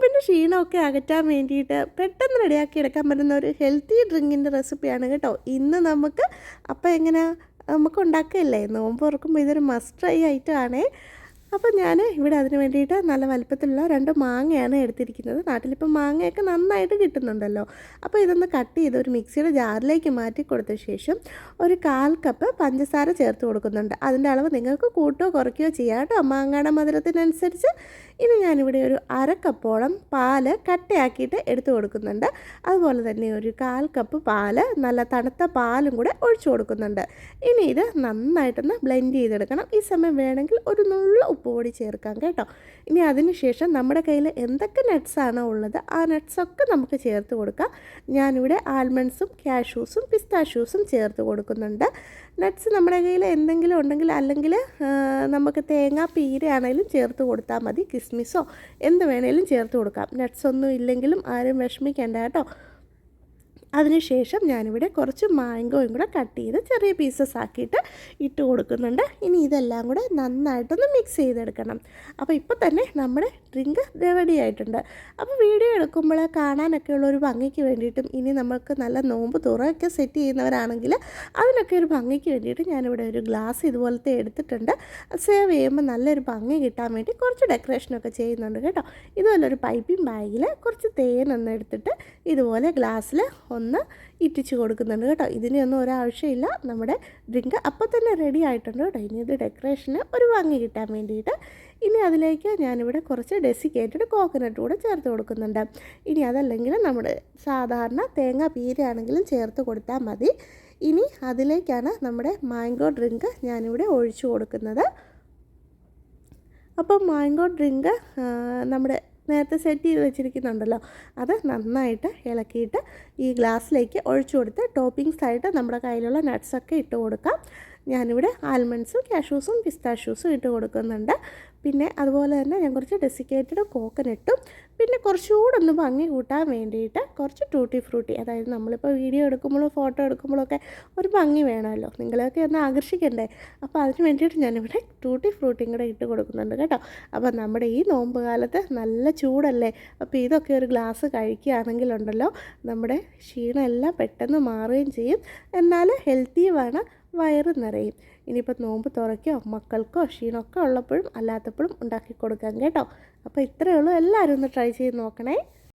നോമ്പിൻ്റെ ക്ഷീണമൊക്കെ അകറ്റാൻ വേണ്ടിയിട്ട് പെട്ടെന്ന് റെഡിയാക്കി എടുക്കാൻ പറ്റുന്ന ഒരു ഹെൽത്തി ഡ്രിങ്കിൻ്റെ റെസിപ്പിയാണ് കേട്ടോ ഇന്ന് നമുക്ക്. അപ്പോൾ എങ്ങനെ നമുക്ക് ഉണ്ടാക്കുകയല്ലേ, നോമ്പ് തുറക്കുമ്പോൾ ഇതൊരു മസ്റ്റ് ട്രൈ ഐറ്റം ആണേ. അപ്പോൾ ഞാൻ ഇവിടെ അതിന് വേണ്ടിയിട്ട് നല്ല വലുപ്പത്തിലുള്ള 2 മാങ്ങയാണ് എടുത്തിരിക്കുന്നത്. നാട്ടിലിപ്പോൾ മാങ്ങയൊക്കെ നന്നായിട്ട് കിട്ടുന്നുണ്ടല്ലോ. അപ്പോൾ ഇതൊന്ന് കട്ട് ചെയ്ത് ഒരു മിക്സിയുടെ ജാറിലേക്ക് മാറ്റി കൊടുത്ത ശേഷം ഒരു 1/4 കപ്പ് പഞ്ചസാര ചേർത്ത് കൊടുക്കുന്നുണ്ട്. അതിൻ്റെ അളവ് നിങ്ങൾക്ക് കൂട്ടുകയോ കുറയ്ക്കുകയോ ചെയ്യാം കേട്ടോ, മാങ്ങയുടെ മധുരത്തിനനുസരിച്ച്. ഇനി ഞാനിവിടെ ഒരു 1/2 കപ്പോളം പാല് കട്ടയാക്കിയിട്ട് എടുത്തു കൊടുക്കുന്നുണ്ട്. അതുപോലെ തന്നെ ഒരു 1/4 കപ്പ് പാല്, നല്ല തണുത്ത പാലും കൂടെ ഒഴിച്ചു കൊടുക്കുന്നുണ്ട്. ഇനി ഇത് നന്നായിട്ടൊന്ന് ബ്ലെൻഡ് ചെയ്തെടുക്കണം. ഈ സമയം വേണമെങ്കിൽ ഒരു നുള്ളു ഉപ്പ് പൊടി ചേർക്കാം കേട്ടോ. ഇനി അതിന് ശേഷം നമ്മുടെ കയ്യിൽ എന്തൊക്കെ നട്ട്സാണോ ഉള്ളത് ആ നട്ട്സൊക്കെ നമുക്ക് ചേർത്ത് കൊടുക്കാം. ഞാനിവിടെ ആൽമണ്ട്സും കാഷ്യൂസും പിസ്താഷ്യൂസും ചേർത്ത് കൊടുക്കുന്നുണ്ട്. നട്ട്സ് നമ്മുടെ കയ്യിൽ എന്തെങ്കിലും ഉണ്ടെങ്കിൽ, അല്ലെങ്കിൽ നമുക്ക് തേങ്ങ പീരയാണെങ്കിലും ചേർത്ത് കൊടുത്താൽ മതി. കിസ്മിസോ എന്ത് വേണേലും ചേർത്ത് കൊടുക്കാം. നട്ട്സ് ഒന്നും ഇല്ലെങ്കിലും ആരും വിഷമിക്കേണ്ട കേട്ടോ. അതിനുശേഷം ഞാനിവിടെ കുറച്ച് മാംഗോയും കൂടെ കട്ട് ചെയ്ത് ചെറിയ പീസസ് ആക്കിയിട്ട് ഇട്ട് കൊടുക്കുന്നുണ്ട്. ഇനി ഇതെല്ലാം കൂടെ നന്നായിട്ടൊന്ന് മിക്സ് ചെയ്തെടുക്കണം. അപ്പോൾ ഇപ്പോൾ തന്നെ നമ്മുടെ ഡ്രിങ്ക് റെഡി ആയിട്ടുണ്ട്. അപ്പോൾ വീഡിയോ എടുക്കുമ്പോൾ കാണാനൊക്കെ ഉള്ളൊരു ഭംഗിക്ക് വേണ്ടിയിട്ടും, ഇനി നമുക്ക് നല്ല നോമ്പ് തുറയൊക്കെ സെറ്റ് ചെയ്യുന്നവരാണെങ്കിൽ അതിനൊക്കെ ഒരു ഭംഗിക്ക് വേണ്ടിയിട്ട് ഞാനിവിടെ ഒരു ഗ്ലാസ് ഇതുപോലത്തെ എടുത്തിട്ടുണ്ട്. സേവ് ചെയ്യുമ്പോൾ നല്ലൊരു ഭംഗി കിട്ടാൻ വേണ്ടി കുറച്ച് ഡെക്കറേഷനൊക്കെ ചെയ്യുന്നുണ്ട് കേട്ടോ. ഇതുപോലെ ഒരു പൈപ്പിംഗ് ബാഗിൽ കുറച്ച് തേനൊന്ന് എടുത്തിട്ട് ഇതുപോലെ ഗ്ലാസ്സിൽ ഒന്ന് ഇറ്റിച്ച് കൊടുക്കുന്നുണ്ട് കേട്ടോ. ഇതിനൊന്നും ഒരാവശ്യമില്ല, നമ്മുടെ ഡ്രിങ്ക് അപ്പം തന്നെ റെഡി ആയിട്ടുണ്ട് കേട്ടോ. ഇനി ഇത് ഡെക്കറേഷന് ഒരു ഭംഗി കിട്ടാൻ വേണ്ടിയിട്ട് ഇനി അതിലേക്ക് ഞാനിവിടെ കുറച്ച് ഡെസിക്കേറ്റഡ് കോക്കനട്ട് കൂടെ ചേർത്ത് കൊടുക്കുന്നുണ്ട്. ഇനി അതല്ലെങ്കിൽ നമ്മുടെ സാധാരണ തേങ്ങ പീരയാണെങ്കിലും ചേർത്ത് കൊടുത്താൽ മതി. ഇനി അതിലേക്കാണ് നമ്മുടെ മാംഗോ ഡ്രിങ്ക് ഞാനിവിടെ ഒഴിച്ചു കൊടുക്കുന്നത്. അപ്പം മാംഗോ ഡ്രിങ്ക് നമ്മുടെ നേരത്തെ സെറ്റ് ചെയ്ത് വെച്ചിരിക്കുന്നുണ്ടല്ലോ, അത് നന്നായിട്ട് ഇളക്കിയിട്ട് ഈ ഗ്ലാസ്സിലേക്ക് ഒഴിച്ചു കൊടുത്ത് ടോപ്പിങ്സ് ആയിട്ട് നമ്മുടെ കയ്യിലുള്ള നട്ട്സൊക്കെ ഇട്ട് കൊടുക്കാം. ഞാനിവിടെ ആൽമണ്ട്സും കാഷ്യൂസും പിസ്താഷ്യൂസും ഇട്ട് കൊടുക്കുന്നുണ്ട്. പിന്നെ അതുപോലെ തന്നെ ഞാൻ കുറച്ച് ഡെസിക്കേറ്റഡ് കോക്കനട്ടും, പിന്നെ കുറച്ചുകൂടെ ഒന്ന് ഭംഗി കൂട്ടാൻ വേണ്ടിയിട്ട് കുറച്ച് ടൂട്ടി ഫ്രൂട്ടി, അതായത് നമ്മളിപ്പോൾ വീഡിയോ എടുക്കുമ്പോഴോ ഫോട്ടോ എടുക്കുമ്പോഴൊക്കെ ഒരു ഭംഗി വേണമല്ലോ, നിങ്ങളെയൊക്കെ ഒന്ന് ആകർഷിക്കണ്ടേ. അപ്പോൾ അതിന് വേണ്ടിയിട്ട് ഞാനിവിടെ ടൂട്ടി ഫ്രൂട്ടിയും കൂടെ ഇട്ട് കൊടുക്കുന്നുണ്ട് കേട്ടോ. അപ്പോൾ നമ്മുടെ ഈ നോമ്പ് കാലത്ത് നല്ല ചൂടല്ലേ, അപ്പോൾ ഇതൊക്കെ ഒരു ഗ്ലാസ് കഴിക്കുകയാണെങ്കിലുണ്ടല്ലോ നമ്മുടെ ക്ഷീണമെല്ലാം പെട്ടെന്ന് മാറുകയും ചെയ്യും, എന്നാൽ ഹെൽത്തിയുമാണ്, വയറ് നിറയും. ഇനിയിപ്പോൾ നോമ്പ് തുറയ്ക്കോ മക്കൾക്കോ ക്ഷീണമൊക്കെ ഉള്ളപ്പോഴും അല്ലാത്തപ്പോഴും ഉണ്ടാക്കി കൊടുക്കാം കേട്ടോ. അപ്പോൾ ഇത്രയേ ഉള്ളൂ, എല്ലാവരും ഒന്ന് ട്രൈ ചെയ്ത് നോക്കണേ.